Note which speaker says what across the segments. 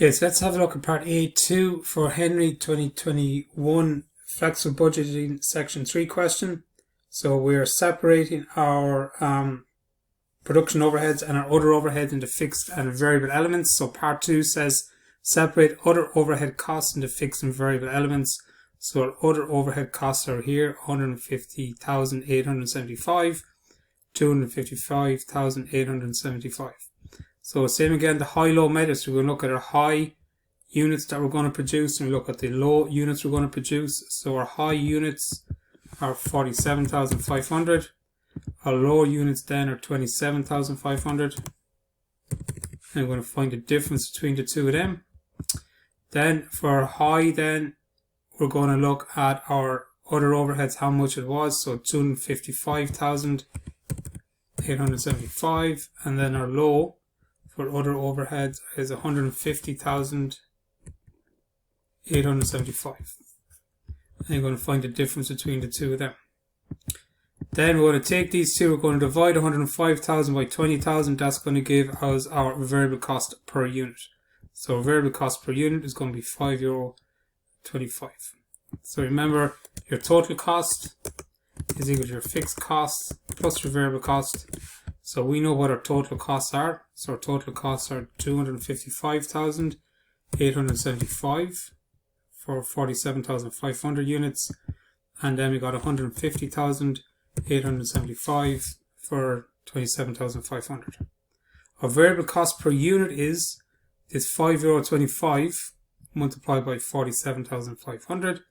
Speaker 1: Okay, so let's have a look at part A2 for Henry 2021 flexible budgeting section 3 question. So we're separating our production overheads and our other overheads into fixed and variable elements. So part 2 says separate other overhead costs into fixed and variable elements. So our other overhead costs are here: 150,875, 255,875. So same again, the high-low method. So we're going to look at our high units that we're going to produce, and we look at the low units we're going to produce. So our high units are 47,500. Our low units then are 27,500. And we're going to find the difference between the two of them. Then for our high, then we're going to look at our other overheads, how much it was. So 255,875, and then our low for other overheads is 150,875. And you're going to find the difference between the two of them. Then we're going to take these two, we're going to divide 105,000 by 20,000. That's going to give us our variable cost per unit. So variable cost per unit is going to be €5.25. So remember, your total cost is equal to your fixed cost plus your variable cost. So we know what our total costs are. So our total costs are 255,875 for 47,500 units. And then we got 150,875 for 27,500. Our variable cost per unit is €5.25 multiplied by 47,500.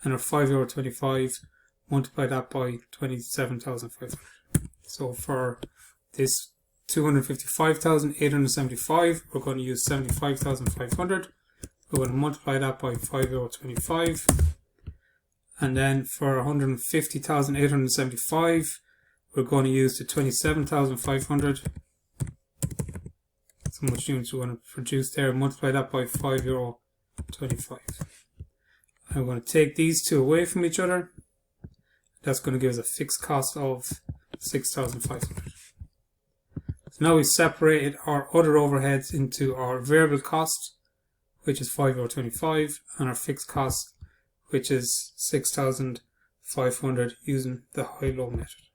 Speaker 1: And our €5.25 multiply that by 27,500. So for this 255,875, we're going to use 75,500. We're going to multiply that by €5.25. And then for 150,875, we're going to use the 27,500. That's how much units we're going to produce there. Multiply that by €5.25. And we're going to take these two away from each other. That's going to give us a fixed cost of 6,500. So now we've separated our other overheads into our variable cost, which is €5.25, and our fixed cost, which is 6,500, using the high-low method.